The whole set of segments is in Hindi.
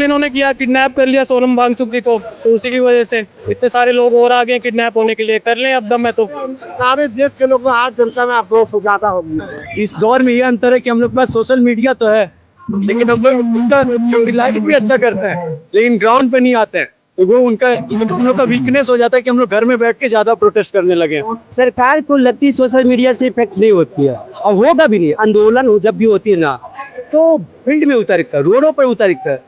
इन्होंने किया, किडनैप कर लिया सोनम वांगचुक जी को, तो उसी की वजह से इतने सारे लोग और आ गए किडनैप होने के लिए। कर लें अब दम है तो सारे देश के लोग आज जनता में आक्रोश ज्यादा होगी। इस दौर में ये अंतर है कि हम लोग के पास सोशल मीडिया तो है, लेकिन हम लोग उनका यूटिलाइज भी अच्छा करते हैं, लेकिन ग्राउंड पे नहीं आते हैं। तो वो उनका हम लोग का वीकनेस हो जाता है कि हम लोग घर में बैठ के ज्यादा प्रोटेस्ट करने लगे हैं। सरकार को लगती सोशल मीडिया से इफेक्ट नहीं होती है और होगा भी नहीं। आंदोलन जब भी होती है ना तो फील्ड में उतरता है, रोडों पर उतरता है।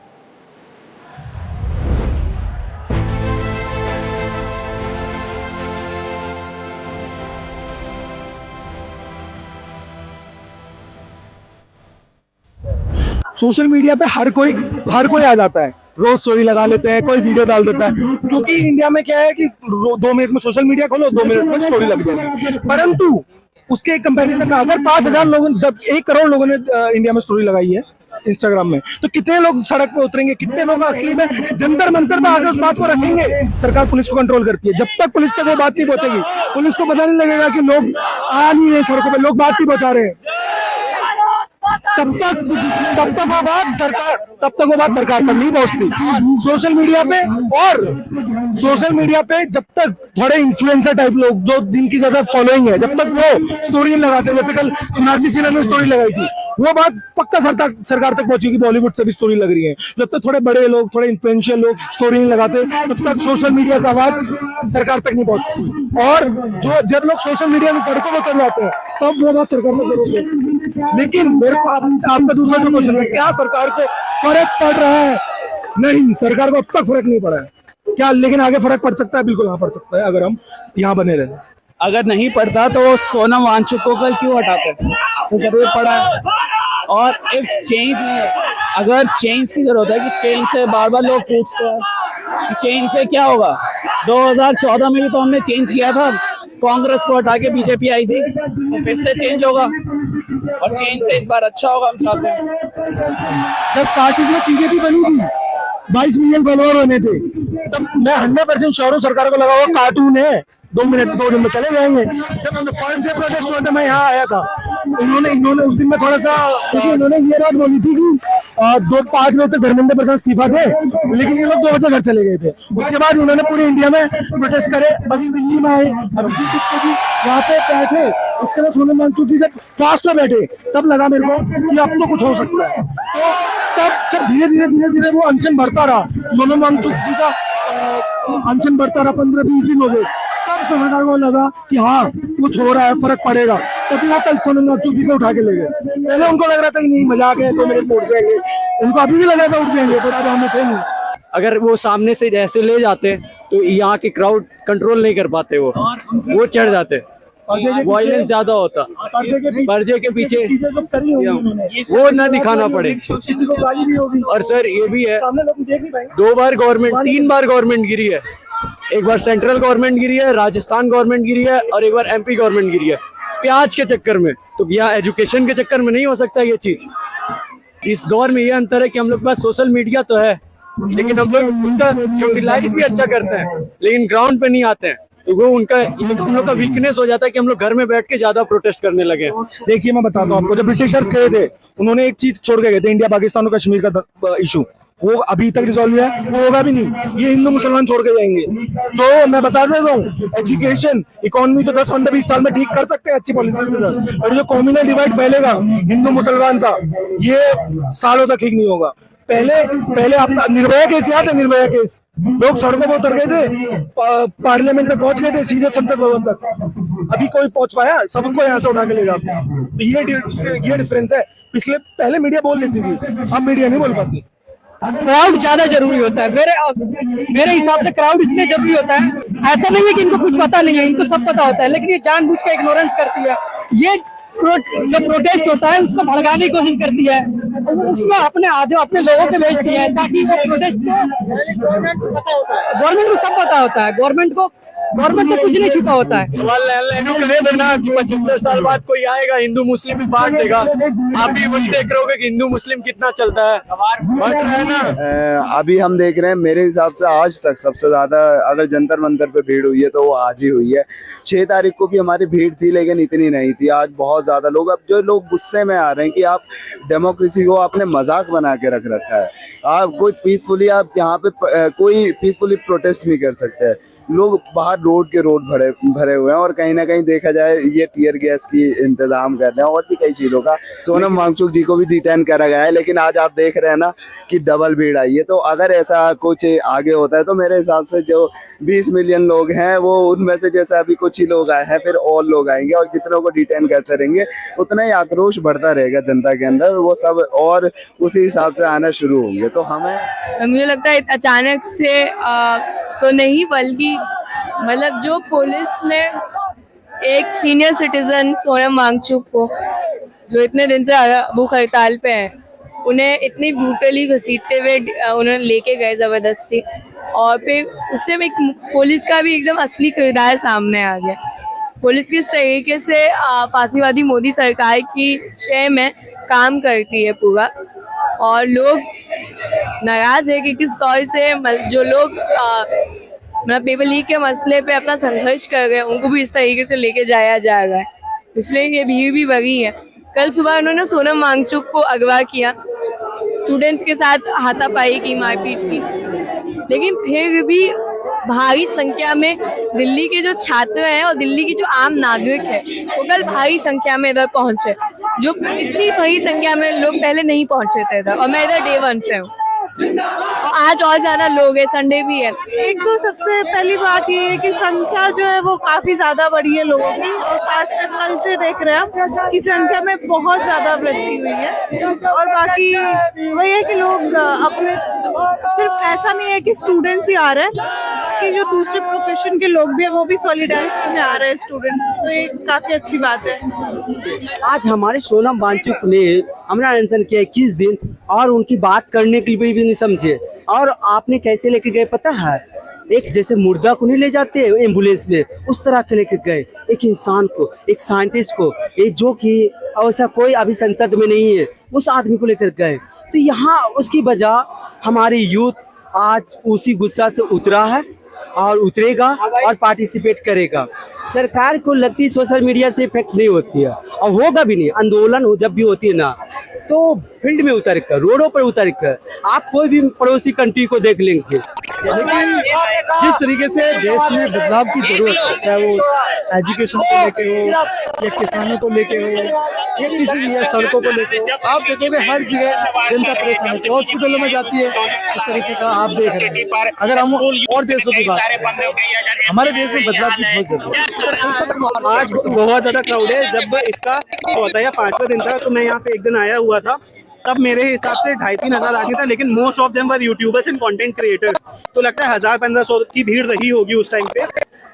सोशल मीडिया पे हर कोई आ जाता है, रोज स्टोरी लगा लेते हैं, कोई वीडियो डाल देता है, क्योंकि इंडिया में क्या है कि 2 मिनट में सोशल मीडिया खोलो, 2 मिनट में स्टोरी लग जाएगी। परंतु उसके कंपैरिजन में अगर 5,000 लोगों 1 करोड़ लोगों ने इंडिया में स्टोरी लगाई है इंस्टाग्राम में, तो कितने लोग सड़क पे उतरेंगे, कितने लोग असली में जंतर मंतर पे आगे उस बात को रखेंगे। सरकार पुलिस को कंट्रोल करती है, जब तक पुलिस तक वो बात नहीं पहुंचेगी, पुलिस को पता नहीं लगेगा कि लोग आ नहीं रहे सड़कों पे, लोग बात नहीं पहुंचा रहे हैं, तब तक वो बात सरकार तक नहीं पहुंचती। सोशल मीडिया पे जब तक थोड़े इन्फ्लुएंसर टाइप लोग जो जिनकी ज्यादा फॉलोइंग है, जब तक वो स्टोरी नहीं लगाते, जैसे कल सोनाक्षी सिन्हा ने स्टोरी लगाई थी, वो बात पक्का सरकार तक पहुंचेगी। बॉलीवुड से भी स्टोरी लग रही है, जब तक थोड़े बड़े लोग, थोड़े इन्फ्लुएंशियल लोग स्टोरी नहीं लगाते, तब तक सोशल मीडिया से आवाज सरकार तक नहीं पहुंचती। और जब लोग सोशल मीडिया से सड़कों पर कर जाते हैं, तब वो बात सरकार में करेगी। लेकिन मेरे को आपका दूसरा जो क्वेश्चन है, क्या सरकार को फर्क पड़ रहा है? नहीं, सरकार को अब तक फर्क नहीं पड़ा है क्या, लेकिन आगे फर्क पड़ सकता है, बिल्कुल हाँ पड़ सकता है अगर हम यहाँ बने रहे। अगर नहीं पड़ता तो सोनम वांगचुक को कल क्यों हटाते? तो जरूर पड़ा है। और इफ चेंज नहीं है, अगर चेंज की जरूरत है कि चेंज से बार बार लोग पूछते हैं कि चेंज से क्या होगा। 2014 में भी तो हमने चेंज किया था, कांग्रेस को हटा के बीजेपी आई थी, तो फिर से चेंज होगा और चेंज से इस बार अच्छा होगा, हम चाहते हैं। जब पार्टी में बीजेपी बनी थी, 22 मिलियन फॉलोअर होने थे, तब मैं 100% श्योर हूँ सरकार को लगा हुआ कार्टून है, 2 दिन में चले जाएंगे। जब फर्स्ट डे प्रोटेस्ट हुआ था, मैं यहाँ आया था, इन्होंने उस दिन में थोड़ा सा, क्योंकि इन्होंने ये बात बोली थी कि 5 बजे तक धर्मेंद्र प्रधान इस्तीफा थे, लेकिन ये लोग 2 बजे घर चले गए थे। उसके बाद उन्होंने पूरे इंडिया में प्रोटेस्ट करे, अभी दिल्ली में आए, अभी वहाँ पे बैठे, उसके बाद सोनम वांगचुक जी जब फास्ट में बैठे, तब लगा मेरे को कि अब तो कुछ हो सकता है। तो तब जब धीरे धीरे वो अनशन बढ़ता रहा, सोनम वांगचुक जी का अनशन बढ़ता रहा, 15-20 दिन हो गए, तब सरकार को लगा कि हाँ कुछ हो रहा है, फर्क पड़ेगा, तभी वो कल सोनम वांगचुक जी को उठा के ले गए। पहले उनको लग रहा था कि नहीं मजाक है, 2 मिनट में उठ जाएंगे, उनको अभी भी लगा था उठ जाएंगे, पर अब हमें थे नहीं। अगर वो सामने से जैसे ले जाते तो यहाँ की क्राउड कंट्रोल नहीं कर पाते, वो चढ़ जाते, वायलेंस ज्यादा होता, पर्दे के पीछे वो ना दिखाना पड़े। और सर ये भी है, 2 बार गवर्नमेंट, 3 बार गवर्नमेंट गिरी है, एक बार सेंट्रल गवर्नमेंट गिरी है, राजस्थान गवर्नमेंट गिरी है, और एक बार MP गवर्नमेंट गिरी है, प्याज के चक्कर में। तो यहाँ एजुकेशन के चक्कर में नहीं हो सकता ये चीज। इस दौर में ये अंतर है कि हम लोग के पास सोशल मीडिया तो है, लेकिन हम लोग उनका यूटिलाइज भी अच्छा करते हैं, लेकिन ग्राउंड पे नहीं आते हैं। तो वो उनका हम लोग का वीकनेस हो जाता है कि हम लोग घर में बैठ के ज्यादा प्रोटेस्ट करने लगे। देखिए मैं बताता हूँ आपको, जब ब्रिटिशर्स गए थे, उन्होंने एक चीज छोड़ के गए थे, इंडिया पाकिस्तान और कश्मीर का इशू, वो अभी तक रिजॉल्व हुआ है, वो होगा भी नहीं, ये हिंदू मुसलमान छोड़ के जाएंगे। तो मैं बता देता हूँ, एजुकेशन, इकोनॉमी तो 10-15-20 साल में ठीक कर सकते हैं अच्छी पॉलिसीज के साथ, और जो कम्युनल डिवाइड फैलेगा हिंदू मुसलमान का, ये सालों तक ठीक नहीं होगा। पहले अपना निर्भया केस याद है? निर्भया केस, लोग सड़कों पर उतर गए थे, पार्लियामेंट तक पहुंच गए थे, सीधे संसद भवन तक, अभी कोई पहुंच पाया? सबको यहाँ से उठा के ले जाते हैं। तो ये डिफरेंस है। पहले मीडिया बोल लेती थी, अब मीडिया नहीं बोल पाती। क्राउड ज्यादा जरूरी होता है मेरे हिसाब से। क्राउड इसलिए जरूरी होता है, ऐसा नहीं है कि इनको कुछ पता नहीं है, इनको सब पता होता है, लेकिन ये जानबूझ के इग्नोरेंस करती है। ये जो प्रोटेस्ट होता है उसको भड़काने की कोशिश करती है, उसमें अपने लोगों के भेजती है ताकि वो प्रोटेस्ट को, गवर्नमेंट को सब पता होता है, गवर्नमेंट को गवर्नमेंट से कुछ नहीं छुपा होता है। कहे ना कि 75 साल बाद कोई आएगा हिंदू मुस्लिम भी बांट देगा। आप भी वही देख रहे होगे कि हिंदू मुस्लिम कितना चलता है, बढ़ रहा है ना। अभी हम देख रहे हैं, मेरे हिसाब से आज तक सबसे ज्यादा अगर जंतर मंतर पे भीड़ हुई है तो वो आज ही हुई है। 6 तारीख को भी हमारी भीड़ थी लेकिन इतनी नहीं थी। आज बहुत ज्यादा लोग, अब जो लोग गुस्से में आ रहे हैं कि आप डेमोक्रेसी को आपने मजाक बना के रख रखा है। आप कोई पीसफुली, आप यहाँ पे कोई पीसफुली प्रोटेस्ट नहीं कर सकते हैं। लोग बाहर रोड के रोड भरे हुए हैं और कहीं ना कहीं देखा जाए ये टीयर गैस की इंतजाम कर रहे हैं और भी कई चीज़ों का। सोनम वांगचुक जी को भी डिटेन करा गया है लेकिन आज आप देख रहे हैं ना कि डबल भीड़ आई है। तो अगर ऐसा कुछ आगे होता है तो मेरे हिसाब से जो 20 मिलियन लोग हैं वो उनमें से जैसे अभी कुछ ही लोग आए हैं फिर और लोग आएंगे और जितनों को डिटेन करते रहेंगे उतना ही आक्रोश बढ़ता रहेगा जनता के अंदर, वो सब और उसी हिसाब से आना शुरू होंगे। तो हमें, मुझे लगता है अचानक से तो नहीं, बल्कि मतलब जो पुलिस ने एक सीनियर सिटीजन सोनम वांगचुक को जो इतने दिन से भूख हड़ताल पे है, उन्हें इतनी ब्रूटली घसीटते हुए उन्हें लेके गए जबरदस्ती, और फिर उससे एक पुलिस का भी एकदम असली किरदार सामने आ गया। पुलिस किस तरीके से फांसीवादी मोदी सरकार की शय में काम करती है पूरा, और लोग नाराज है कि किस तौर से जो लोग मतलब पेपर लीक के मसले पे अपना संघर्ष कर रहे हैं उनको भी इस तरीके से लेके जाया जा रहा है, इसलिए ये भीड़ भी बढ़ी है। कल सुबह उन्होंने सोनम वांगचुक को अगवा किया, स्टूडेंट्स के साथ हाथापाई की, मारपीट की, लेकिन फिर भी भारी संख्या में दिल्ली के जो छात्र हैं और दिल्ली की जो आम नागरिक है वो कल भारी संख्या में इधर पहुंचे, जो इतनी भारी संख्या में लोग पहले नहीं पहुंचे थे इधर। और मैं इधर डे 1 से हूँ और आज और ज्यादा लोग है, संडे भी है। एक तो सबसे पहली बात ये है कि संख्या जो है वो काफी ज्यादा बढ़ी है लोगों की, और खासकर कल से देख रहे हैं हम कि संख्या में बहुत ज्यादा वृद्धि हुई है। और बाकी वही है कि लोग अपने, सिर्फ ऐसा नहीं है कि स्टूडेंट्स ही आ रहे हैं, कि जो दूसरे प्रोफेशन के लोग भी हैं वो भी सॉलिडारिटी में आ रहे हैं स्टूडेंट्स, तो ये काफी अच्छी बात है। आज हमारे सोनम वांगचुक ने अमरा अनशन किया 21 दिन और उनकी बात करने के लिए भी नहीं समझे। और आपने कैसे लेके गए पता है, एक जैसे मुर्दा को नहीं ले जाते एम्बुलेंस में, उस तरह के लेके गए एक इंसान को, एक साइंटिस्ट को, एक जो कि ऐसा कोई अभी संसद में नहीं है, उस आदमी को लेकर गए। तो यहाँ उसकी वजह हमारी यूथ आज उसी गुस्सा से उतरा है और उतरेगा और पार्टिसिपेट करेगा। सरकार को लगती सोशल मीडिया से इफेक्ट नहीं होती है और होगा भी नहीं। आंदोलन जब भी होती है ना तो फील्ड में उतर कर, रोडों पर उतर कर आप कोई भी पड़ोसी कंट्री को देख लेंगे। लेकिन जिस तरीके से देश में बदलाव की जरूरत है, चाहे वो एजुकेशन को लेके हो या किसानों को लेके हो या किसी भी सड़कों को लेके हो, आप देखोगे हर जगह जनता परेशान है, हॉस्पिटलों में जाती है, इस तरीके का आप देख रहे हैं। अगर हम और देशों की बात करें, हमारे देश में बदलाव की बहुत जरूरत है। आज बहुत ज्यादा क्राउड है। जब इसका 4था या 5वां दिन था तो मैं यहाँ पे एक दिन आया हुआ था, तब मेरे हिसाब से 2,500-3 हज़ार आदमी था, लेकिन most of them were YouTubers and content creators. तो लगता है 1000-1500 की भीड़ रही होगी उस टाइम पे,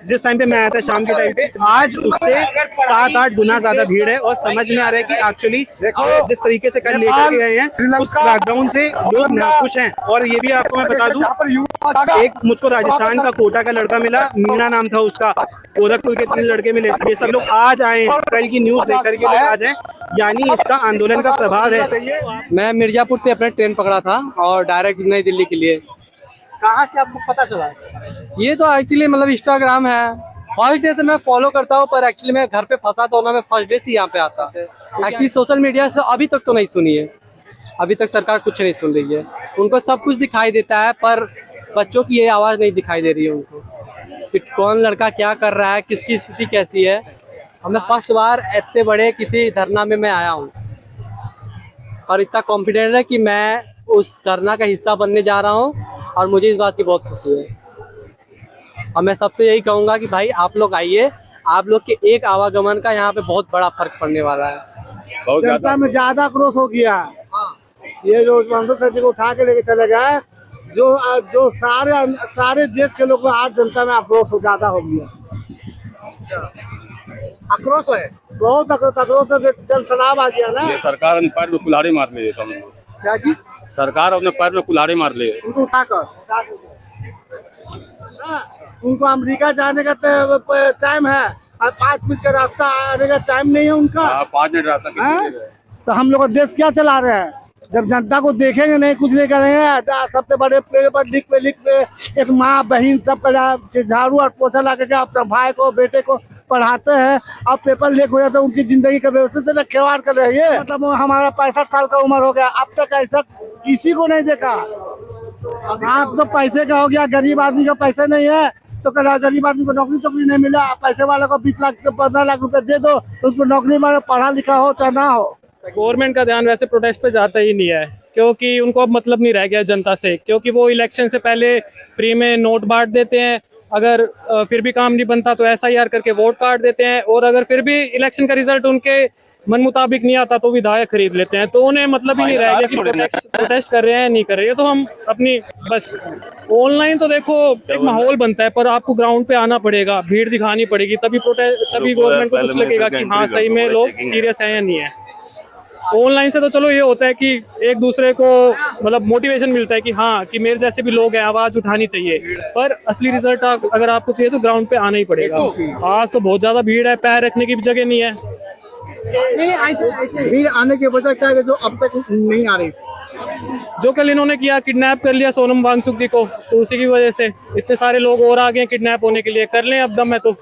जिस टाइम पे मैं आया था शाम के टाइम पे। आज उससे 7-8 गुना ज्यादा भीड़ है और समझ में आ रहा है कि एक्चुअली जिस तरीके से कल लेकर के गए हैं उस बैकग्राउंड से लोग नाखुश हैं। और ये भी आपको मैं बता दूं, एक मुझको राजस्थान का कोटा का लड़का मिला, मीना नाम था उसका, गोरखपुर के 3 लड़के मिले। ये सब लोग आज आए हैं, कल की न्यूज देख करके लोग आज हैं, यानी इसका आंदोलन का प्रभाव है। मैं मिर्जापुर से अपना ट्रेन पकड़ा था और डायरेक्ट नई दिल्ली के लिए। कहाँ से आपको पता चला? ये तो एक्चुअली मतलब इंस्टाग्राम है, फर्स्ट डे से मैं फॉलो करता हूँ, पर एक्चुअली मैं घर पे फंसा था ना, मैं फर्स्ट डे से यहाँ पे आता। एक्चुअली सोशल मीडिया से अभी तक तो नहीं सुनी है, अभी तक सरकार कुछ नहीं सुन रही है। उनको सब कुछ दिखाई देता है पर बच्चों की ये आवाज़ नहीं दिखाई दे रही है उनको कि कौन लड़का क्या कर रहा है, किसकी स्थिति कैसी है। हमने फर्स्ट बार इतने बड़े किसी धरना में मैं आया हूँ और इतना कॉन्फिडेंट है कि मैं उस धरना का हिस्सा बनने जा रहा हूँ और मुझे इस बात की बहुत खुशी है। और मैं सबसे यही कहूँगा कि भाई आप लोग आइए, आप लोग के एक आवागमन का यहाँ पे बहुत बड़ा फर्क पड़ने वाला है। जनता में ज्यादा क्रोश हो गया। ये जो संसद को उठा के लेके चले गए, जो सारे देश के लोग आज जनता में आक्रोश ज्यादा हो गया। आक्रोश है, बहुत आक्रोश से जन सलाब आ गया ना। ये सरकार अपने पैर में कुल्हाड़ी मार ले। क्या जी? सरकार अपने पैर में कुल्हाड़ी मार ले। उनको उठाकर उनको अमेरिका जाने का टाइम है और 5 मिनट का रास्ता आने का टाइम नहीं है उनका। 5 मिनट रास्ता हैं? तो हम लोग देश क्या चला रहे हैं? जब जनता को देखेंगे नहीं, कुछ नहीं करेंगे, सबसे बड़े पेड़ पर लिख पे एक माँ बहन सब झाड़ू और पोछा ला के अपने भाई को बेटे को पढ़ाते हैं और पेपर लीक हो जाता है, उनकी जिंदगी का व्यवस्थित से खिलवाड़ कर रही है। मतलब हमारा 65 साल का उम्र हो गया, अब तक ऐसा किसी को नहीं देखा। आप तो पैसे का हो गया, गरीब आदमी का पैसे नहीं है तो गरीब आदमी को नौकरी नहीं मिला, पैसे वाले को 20 लाख 15 लाख रुपए दे दो तो उसको नौकरी में पढ़ा लिखा हो चाहे ना हो। गवर्नमेंट का ध्यान वैसे प्रोटेस्ट पे जाता ही नहीं है, क्योंकि उनको अब मतलब नहीं रह गया जनता से, क्योंकि वो इलेक्शन से पहले फ्री में नोट बांट देते हैं, अगर फिर भी काम नहीं बनता तो SIR करके वोट काट देते हैं, और अगर फिर भी इलेक्शन का रिजल्ट उनके मन मुताबिक नहीं आता तो विधायक खरीद लेते हैं। तो उन्हें मतलब ही नहीं रह गया कि प्रोटेस्ट कर रहे हैं नहीं कर रहे हैं। तो हम अपनी बस ऑनलाइन तो देखो एक माहौल बनता है, पर आपको ग्राउंड पे आना पड़ेगा, भीड़ दिखानी पड़ेगी, तभी गवर्नमेंट को कुछ लगेगा कि हाँ सही में लोग सीरियस हैं या नहीं है। ऑनलाइन से तो चलो ये होता है कि एक दूसरे को मतलब मोटिवेशन मिलता है कि हाँ कि मेरे जैसे भी लोग हैं, आवाज उठानी चाहिए, पर असली रिजल्ट अगर आपको चाहिए तो ग्राउंड पे आना ही पड़ेगा। आज तो बहुत ज्यादा भीड़ है, पैर रखने की भी जगह नहीं है। भीड़ आने की वजह क्या है जो अब तक नहीं आ रही? जो कल इन्होंने किया, किडनैप कर लिया सोनम वांगचुक जी को, तो उसी की वजह से इतने सारे लोग और आ गए किडनैप होने के लिए। कर लें अब दम है तो